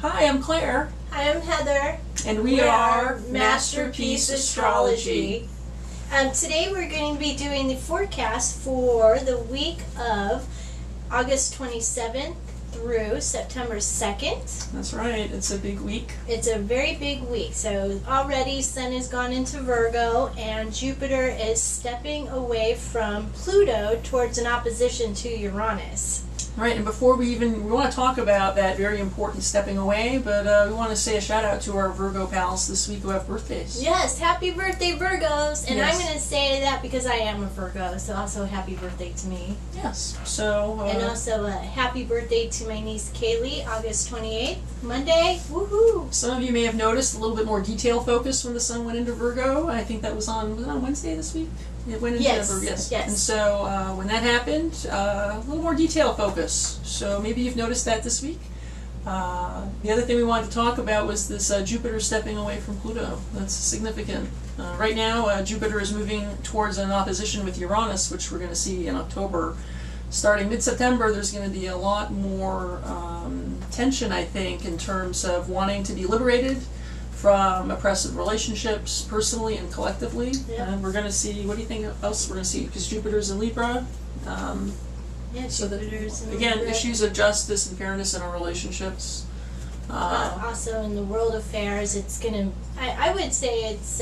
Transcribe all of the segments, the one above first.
Hi, I'm Claire. Hi, I'm Heather. And we are MasterPeace Astrology. Today we're going to be doing the forecast for the week of August 27th through September 2nd. That's right, it's a big week. It's a very big week. So already Sun has gone into Virgo and Jupiter is stepping away from Pluto towards an opposition to Uranus. Right, and before we want to talk about that very important stepping away, but we want to say a shout out to our Virgo pals this week who have birthdays. Yes, happy birthday Virgos! And Yes. I'm going to say that because I am a Virgo, so also happy birthday to me. Yes, so... And also happy birthday to my niece Kaylee, August 28th, Monday. Woohoo! some of you may have noticed a little bit more detail focus when the Sun went into Virgo. I think that was on Wednesday this week? It went into Virgo, yes. And so when that happened, a little more detail focus. So maybe you've noticed that this week. The other thing we wanted to talk about was this Jupiter stepping away from Pluto. That's significant. Right now, Jupiter is moving towards an opposition with Uranus, which we're going to see in October. Starting mid-September, there's going to be a lot more tension, I think, in terms of wanting to be liberated from oppressive relationships, personally and collectively. Yep. And we're going to see, what do you think else we're going to see? Because Jupiter's in Libra. So Jupiter's in Libra. Again, issues of justice and fairness in our relationships. Also in the world affairs, it's going to, I would say it's,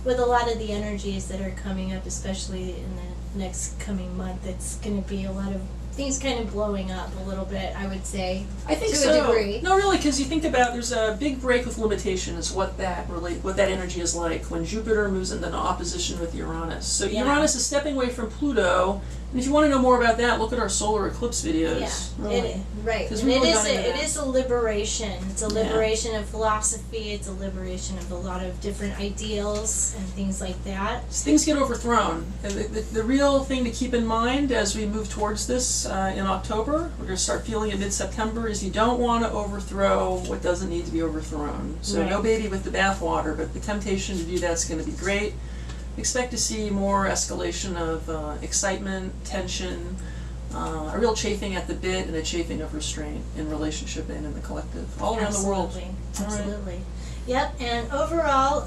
with a lot of the energies that are coming up, especially in the next coming month, it's going to be a lot of things kind of blowing up a little bit, I would say. I think to so. a degree. No, really, because you think about there's a big break with limitation is what that energy is like when Jupiter moves into an opposition with Uranus. So Uranus is stepping away from Pluto, and if you want to know more about that, look at our solar eclipse videos. Yeah, really. Right. And it is a liberation. It's a liberation of philosophy. It's a liberation of a lot of different ideals and things like that. Things get overthrown. And the real thing to keep in mind as we move towards this in October, we're going to start feeling it mid-September, is you don't want to overthrow what doesn't need to be overthrown. So no baby with the bathwater, but the temptation to do that's going to be great. Expect to see more escalation of excitement, tension, a real chafing at the bit and a chafing of restraint in relationship and in the collective, all around the world. Absolutely. Right. Yep, and overall,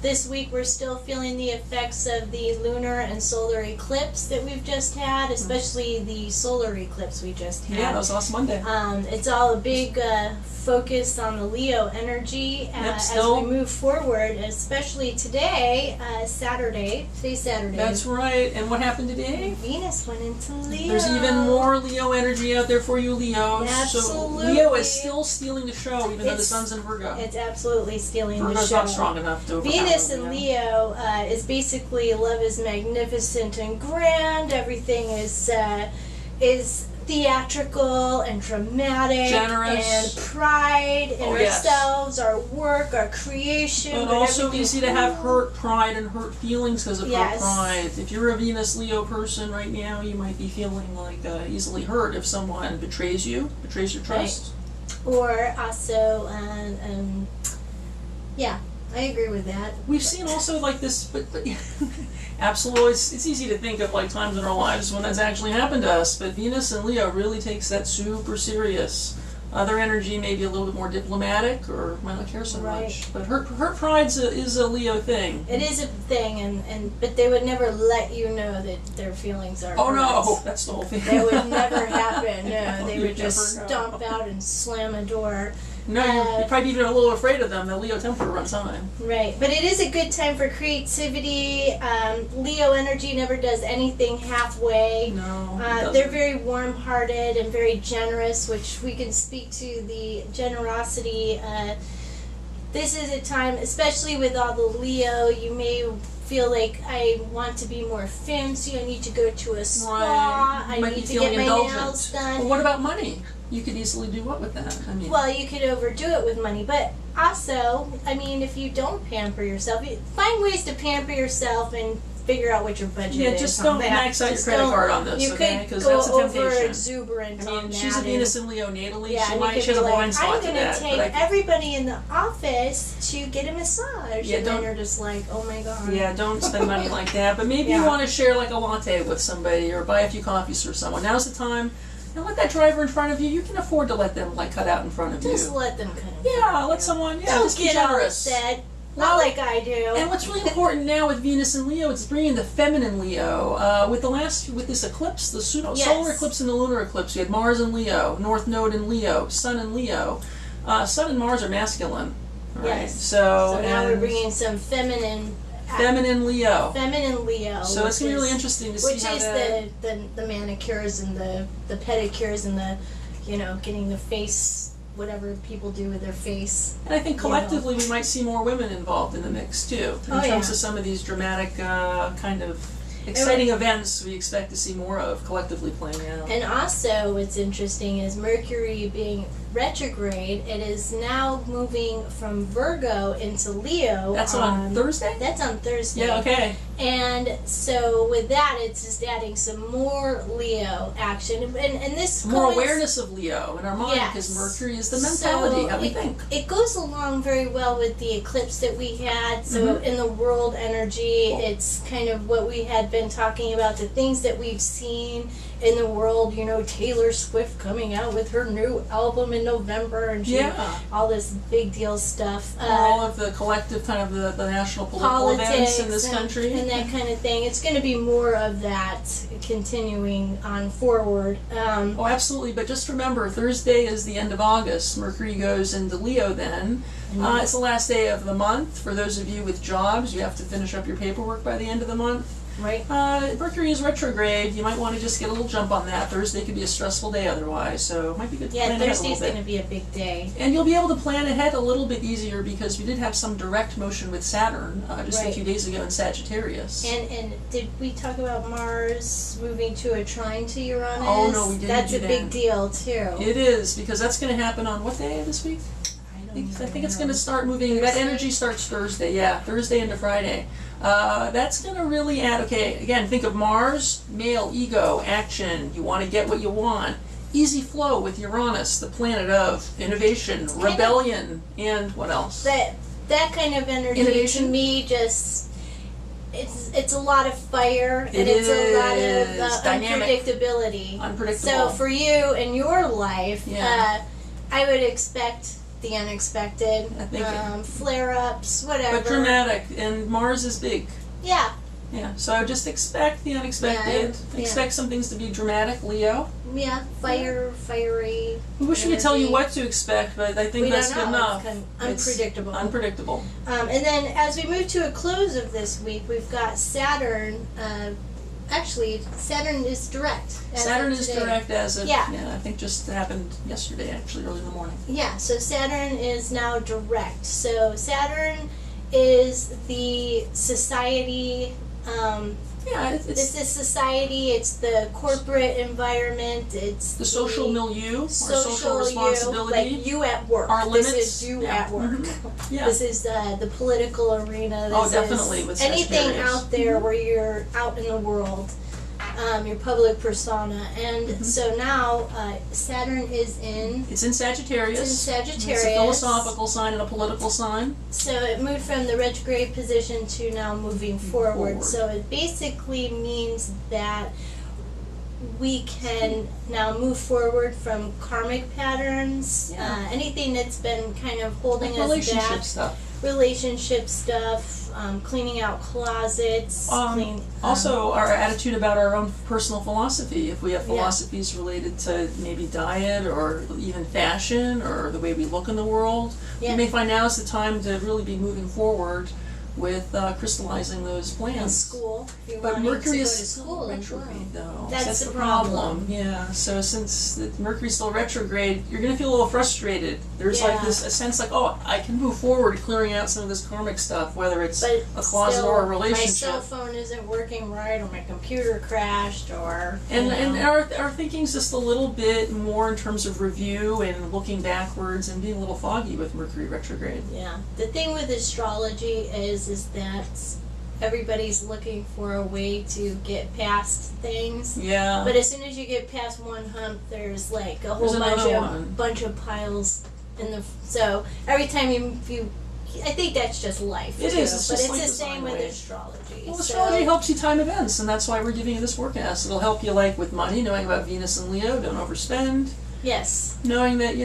this week we're still feeling the effects of the lunar and solar eclipse that we've just had, especially the solar eclipse we just had. Yeah, that was last Monday. It's all a big focus on the Leo energy as we move forward, especially today, Saturday. Today's Saturday. That's right. And what happened today? Venus went into Leo. There's even more Leo energy out there for you, Leos. Absolutely. So Leo is still stealing the show, even though the Sun's in Virgo. It's absolutely stealing the show. Virgo's not strong enough to overcome Venus in Leo is basically love is magnificent and grand. Everything is theatrical and dramatic, generous, and pride in ourselves, our work, our creation. But also easy to have hurt pride and hurt feelings because of hurt pride. If you're a Venus Leo person right now, you might be feeling like easily hurt if someone betrays you, betrays your trust. Right. Or also, I agree with that. We've seen also like this, but absolutely, it's easy to think of like times in our lives when that's actually happened to us, but Venus and Leo really takes that super serious. Other energy may be a little bit more diplomatic or might not care so much, but hurt pride is a Leo thing. It is a thing, but they would never let you know that their feelings are hurt. No, that's the whole thing. That would never happen. No, they would just stomp out and slam a door. No, you're probably even a little afraid of them. The Leo temper runs high. Right, but it is a good time for creativity. Leo energy never does anything halfway. No, they're very warm-hearted and very generous, which we can speak to the generosity. This is a time, especially with all the Leo, you may feel like I want to be more fancy. I need to go to a spa. I need to get my nails done. Well, what about money? You could easily do what with that? I mean, well, you could overdo it with money, but also, I mean, if you don't pamper yourself, find ways to pamper yourself and figure out what your budget is. Yeah, just don't max out your credit card on this, okay? Because that's a temptation. Over exuberant on that. She's a Venus and Leo natally. Yeah, she has a blind spot to that. I'm going to take everybody in the office to get a massage. Yeah, and then you're just like, oh my god. Yeah, don't spend money like that. But maybe you want to share like a latte with somebody or buy a few coffees for someone. Now's the time And let that driver in front of you, you can afford to let them like cut out in front of you. Just let them cut out. Yeah, let someone, Don't just be get generous. upset. Not like I do. And what's really important now with Venus and Leo, it's bringing the feminine Leo. With this eclipse, the solar eclipse and the lunar eclipse, you had Mars in Leo, North Node in Leo, Sun in Leo. Sun and Mars are masculine. Right? Yes. So now we're bringing some feminine Leo. Feminine Leo. So it's going to be really interesting to see how that... Which is the manicures and the pedicures and the, getting the face, whatever people do with their face. And I think collectively we might see more women involved in the mix too. In terms of some of these dramatic kind of exciting events we expect to see more of collectively playing out. And also what's interesting is Mercury being retrograde, it is now moving from Virgo into Leo. That's on Thursday? That's on Thursday. Yeah, okay. And so with that, it's just adding some more Leo action. And this more awareness of Leo in our mind, because Mercury is the mentality, how we think. It goes along very well with the eclipse that we had. So in the world energy, it's kind of what we had been talking about, the things that we've seen in the world, Taylor Swift coming out with her new album in November, and all this big deal stuff. All of the collective kind of the national political events in this country. And that kind of thing. It's going to be more of that continuing on forward. Oh, absolutely. But just remember, Thursday is the end of August. Mercury goes into Leo then. It's the last day of the month. For those of you with jobs, you have to finish up your paperwork by the end of the month. Right. Mercury is retrograde. You might want to just get a little jump on that. Thursday could be a stressful day otherwise, so it might be good to plan ahead a little bit. Thursday's going to be a big day. And you'll be able to plan ahead a little bit easier because we did have some direct motion with Saturn just a few days ago in Sagittarius. And did we talk about Mars moving to a trine to Uranus? Oh, no, we didn't. That's a big deal, too. It is, because that's going to happen on what day this week? I think it's going to start moving. Thursday? That energy starts Thursday, Thursday into Friday. That's going to really add, again, think of Mars, male, ego, action. You want to get what you want. Easy flow with Uranus, the planet of innovation, rebellion, and what else? That kind of energy to me just... It's a lot of fire, and it's a lot of unpredictability. So for you in your life, I would expect the unexpected, flare-ups, whatever. But dramatic, and Mars is big. Yeah. Yeah, so just expect the unexpected. Expect some things to be dramatic, Leo. Yeah, fiery. We wish we could tell you what to expect, but I think that's good enough. It's unpredictable. Unpredictable. And then as we move to a close of this week, we've got Saturn. Actually, Saturn is direct. Saturn is direct as of, I think just happened yesterday, actually, early in the morning. Yeah, so Saturn is now direct. So Saturn is the society, it's the society, it's the corporate environment, it's the social milieu, our social responsibility. Like you at work. Our limits. This is you at work. Yeah. This is the political arena. This definitely. With anything out there where you're out in the world, your public persona. And so now Saturn is in... It's in Sagittarius. It's in Sagittarius. It's a philosophical sign and a political sign. So it moved from the retrograde position to now moving forward. So it basically means that we can now move forward from karmic patterns, anything that's been kind of holding us back. Relationship stuff, cleaning out closets. Also, our attitude about our own personal philosophy. If we have philosophies related to maybe diet or even fashion or the way we look in the world, we may find now is the time to really be moving forward with crystallizing those plans. In school. But Mercury is still retrograde, though. That's the problem. Yeah. So since Mercury's still retrograde, you're going to feel a little frustrated. There's like a sense like, I can move forward clearing out some of this karmic stuff, whether it's a closet or a relationship. My cell phone isn't working right, or my computer crashed, or... And our thinking's just a little bit more in terms of review and looking backwards and being a little foggy with Mercury retrograde. Yeah. The thing with astrology is that everybody's looking for a way to get past things. Yeah. But as soon as you get past one hump, there's like a whole bunch of piles in the. So every time you I think that's just life. It too, is. It's but just it's like the design same with way. astrology. Well, so. astrology helps you time events, and that's why we're giving you this forecast. It'll help you, like, with money, knowing about Venus and Leo, don't overspend. Yes. Knowing that,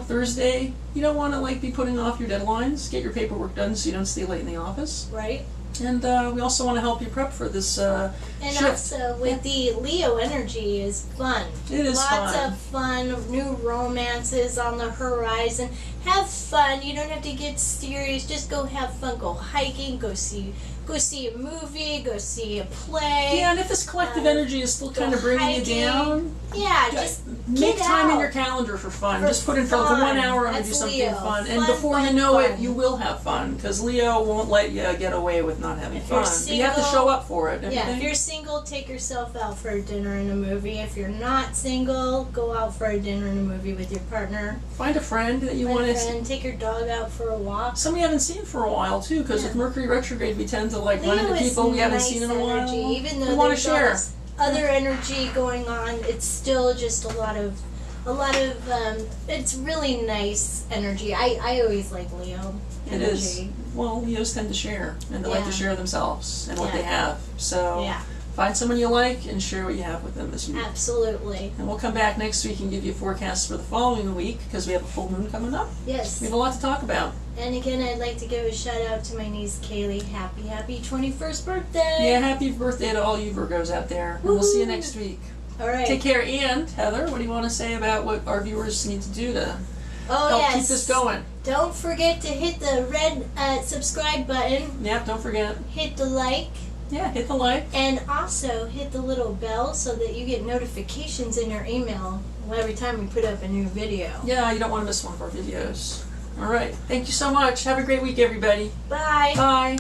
Thursday, you don't want to, like, be putting off your deadlines. Get your paperwork done so you don't stay late in the office. Right. And we also want to help you prep for this And shift. also, with the Leo energy is fun. It is Lots fun. of fun, new romances on the horizon. Have fun. You don't have to get serious. Just go have fun. Go hiking. Go see a movie. Go see a play. Yeah, and if this collective energy is still kind of bringing hiking. you down, Yeah, just make get time in out. your calendar for fun. For Just put in for fun. 1 hour, I'm going to do That's something Leo. fun. And Fun, before you fun, know it, fun. you will have fun. Because Leo won't let you get away with not having If you're fun. But you have to single- show up for it. Yeah, if Everything. you're single, take yourself out for a dinner and a movie. If you're not single, go out for a dinner and a movie with your partner. Find a friend that you Find want a to friend, take your dog out for a walk. Some you haven't seen for a while too, because Yeah. with Mercury retrograde, we tend to like run Leo into is people we haven't nice seen in a energy. while. Even though we want to there's all share. this other energy going on, it's still just a lot of it's really nice energy. I always like Leo It energy. is. Well, Leos tend to share, and they like to Yeah. share themselves and what Yeah. they have. So Yeah, find someone you like and share what you have with them this week. absolutely. And we'll come back next week and give you a forecast for the following week because we have a full moon coming up. Yes. We have a lot to talk about. And again, I'd like to give a shout out to my niece Kaylee. Happy 21st birthday! Yeah, happy birthday to all you Virgos out there. And we'll see you next week. All right. Take care. And Heather, what do you want to say about what our viewers need to do to Oh help yes. keep this going? Don't forget to hit the red subscribe button. Yep, don't forget. Hit the like. Yeah, hit the like. And also hit the little bell so that you get notifications in your email every time we put up a new video. Yeah, you don't want to miss one of our videos. All right. Thank you so much. Have a great week, everybody. Bye. Bye.